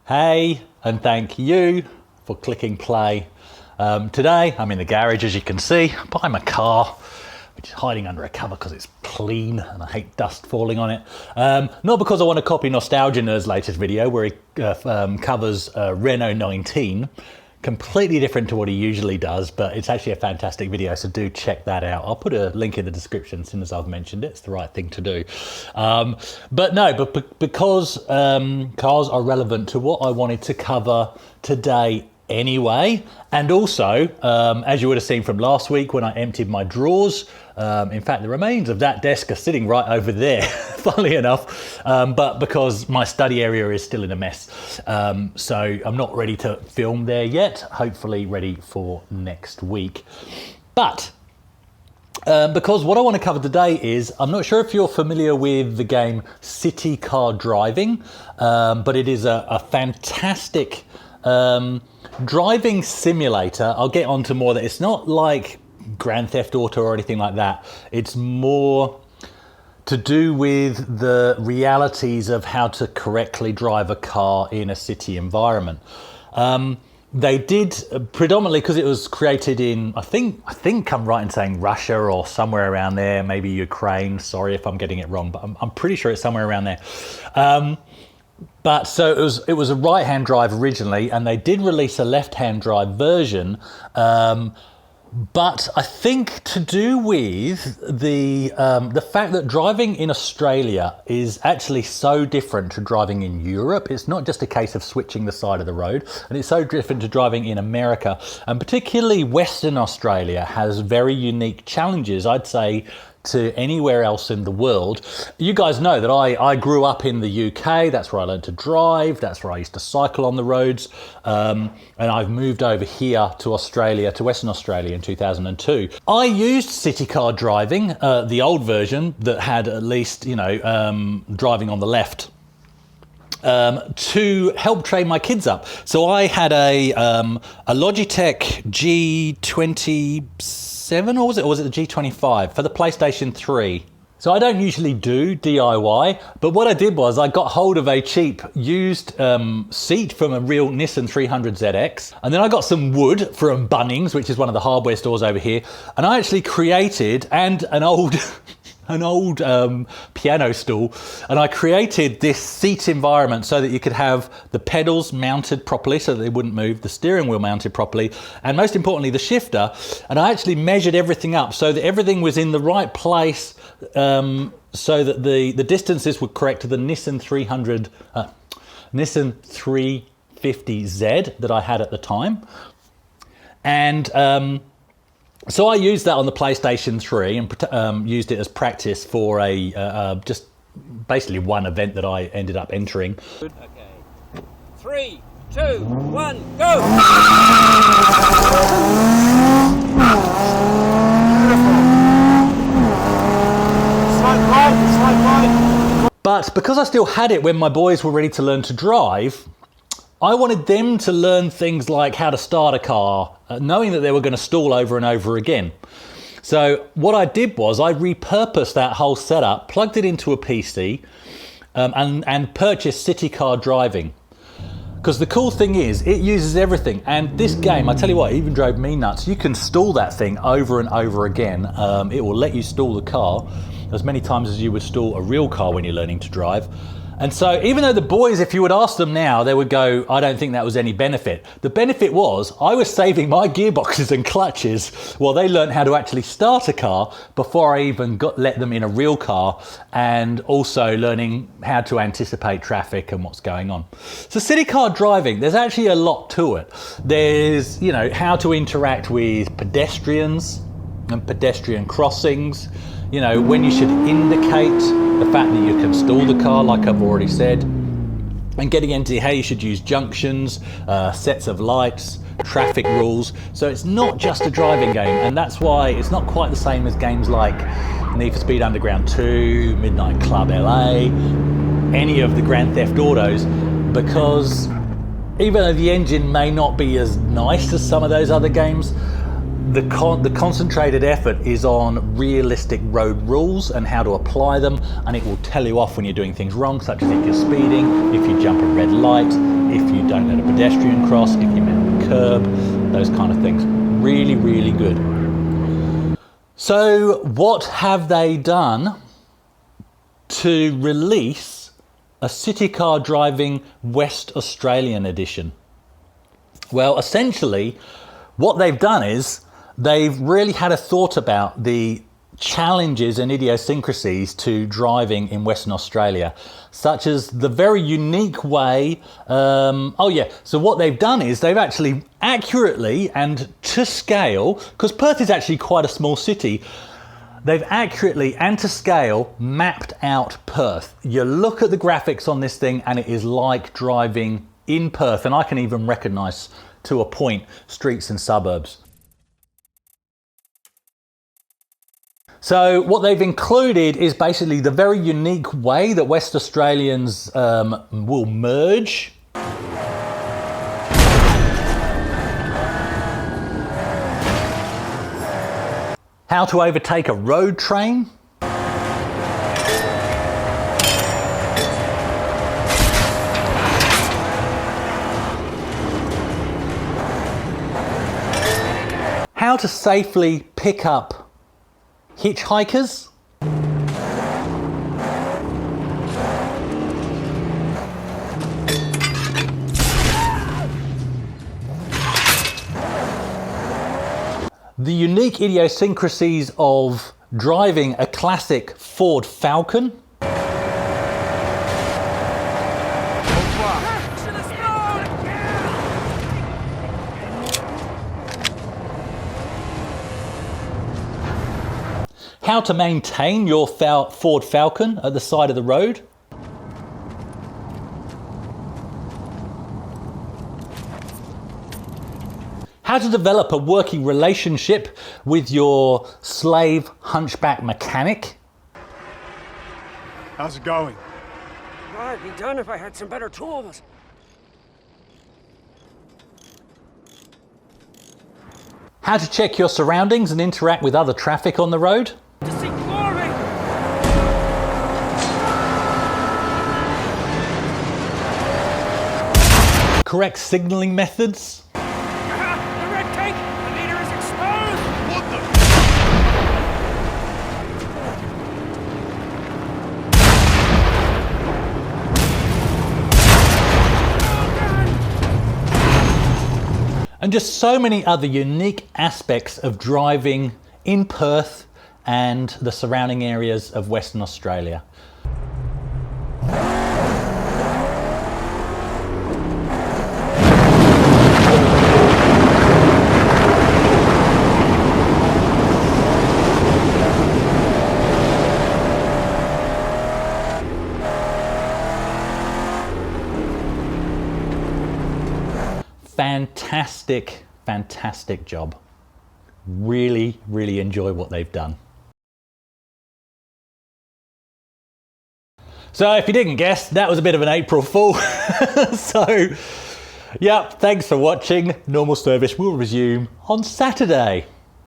Hey, and thank you for clicking play. Today I'm in the garage, as you can see, by my car, which is hiding under a cover because it's clean and I hate dust falling on it. Not because I want to copy Nostalgia Nerd's latest video where he covers Renault 19. Completely different to what he usually does, but it's actually a fantastic video, so do check that out. I'll put a link in the description as soon as I've mentioned it. It's the right thing to do. Because cars are relevant to what I wanted to cover today anyway, and also, as you would have seen from last week when I emptied my drawers, in fact, the remains of that desk are sitting right over there, funnily enough, but because my study area is still in a mess. So I'm not ready to film there yet, hopefully ready for next week. But because what I want to cover today is, I'm not sure if you're familiar with the game City Car Driving, but it is a fantastic driving simulator. I'll get onto more that it's not like Grand Theft Auto or anything like that. It's more to do with the realities of how to correctly drive a car in a city environment. They did predominantly because it was created in, I think I'm right in saying Russia or somewhere around there, maybe Ukraine. Sorry if I'm getting it wrong, but I'm pretty sure it's somewhere around there. But so it was a right-hand drive originally, and they did release a left-hand drive version. But I think to do with the fact that driving in Australia is actually so different to driving in Europe. It's not just a case of switching the side of the road, and it's so different to driving in America, and particularly Western Australia has very unique challenges, I'd say, to anywhere else in the world. You guys know that I grew up in the UK. That's where I learned to drive. That's where I used to cycle on the roads. And I've moved over here to Australia, to Western Australia in 2002. I used City Car Driving, the old version that had at least, driving on the left, to help train my kids up. So I had a Logitech G27, or was it the G25 for the PlayStation 3? So I don't usually do DIY, but what I did was I got hold of a cheap used seat from a real Nissan 300ZX, and then I got some wood from Bunnings, which is one of the hardware stores over here, and I actually created, and an old piano stool, and I created this seat environment so that you could have the pedals mounted properly so that they wouldn't move, the steering wheel mounted properly, and most importantly the shifter. And I actually measured everything up so that everything was in the right place, so that the distances were correct to the Nissan 350Z that I had at the time. And so I used that on the PlayStation 3 and used it as practice for just basically one event that I ended up entering. Okay. 3, 2, 1, go! Slight right. But because I still had it when my boys were ready to learn to drive, I wanted them to learn things like how to start a car, knowing that they were going to stall over and over again. So what I did was I repurposed that whole setup, plugged it into a PC, and purchased City Car Driving. Because the cool thing is, it uses everything. And this game, I tell you what, it even drove me nuts. You can stall that thing over and over again. It will let you stall the car as many times as you would stall a real car when you're learning to drive. And so even though the boys, if you would ask them now, they would go, I don't think that was any benefit. The benefit was I was saving my gearboxes and clutches while they learned how to actually start a car before I even let them in a real car, and also learning how to anticipate traffic and what's going on. So City Car Driving, there's actually a lot to it. There's, how to interact with pedestrians and pedestrian crossings, when you should indicate, the fact that you can stall the car, like I've already said, and getting into how you should use junctions, sets of lights, traffic rules. So it's not just a driving game, and that's why it's not quite the same as games like Need for Speed Underground 2, Midnight Club LA, any of the Grand Theft Autos, because even though the engine may not be as nice as some of those other games, the concentrated effort is on realistic road rules and how to apply them, and it will tell you off when you're doing things wrong, such as if you're speeding, if you jump a red light, if you don't let a pedestrian cross, if you mount a curb, those kind of things. Really, really good. So what have they done to release a City Car Driving West Australian edition? Well, essentially, what they've done is they've really had a thought about the challenges and idiosyncrasies to driving in Western Australia, such as the very unique way, so what they've done is they've actually accurately and to scale, because Perth is actually quite a small city, they've accurately and to scale mapped out Perth. You look at the graphics on this thing and it is like driving in Perth, and I can even recognise to a point streets and suburbs. So what they've included is basically the very unique way that West Australians will merge. How to overtake a road train. How to safely pick up hitchhikers. The unique idiosyncrasies of driving a classic Ford Falcon. How to maintain your Ford Falcon at the side of the road. How to develop a working relationship with your slave hunchback mechanic. How's it going? Well, I'd be done if I had some better tools. How to check your surroundings and interact with other traffic on the road. To see glory! Correct signalling methods. The red cake! The meter is exposed! What the? And just so many other unique aspects of driving in Perth and the surrounding areas of Western Australia. Fantastic, fantastic job. Really, really enjoy what they've done. So if you didn't guess, that was a bit of an April Fool. So, yeah, thanks for watching. Normal service will resume on Saturday.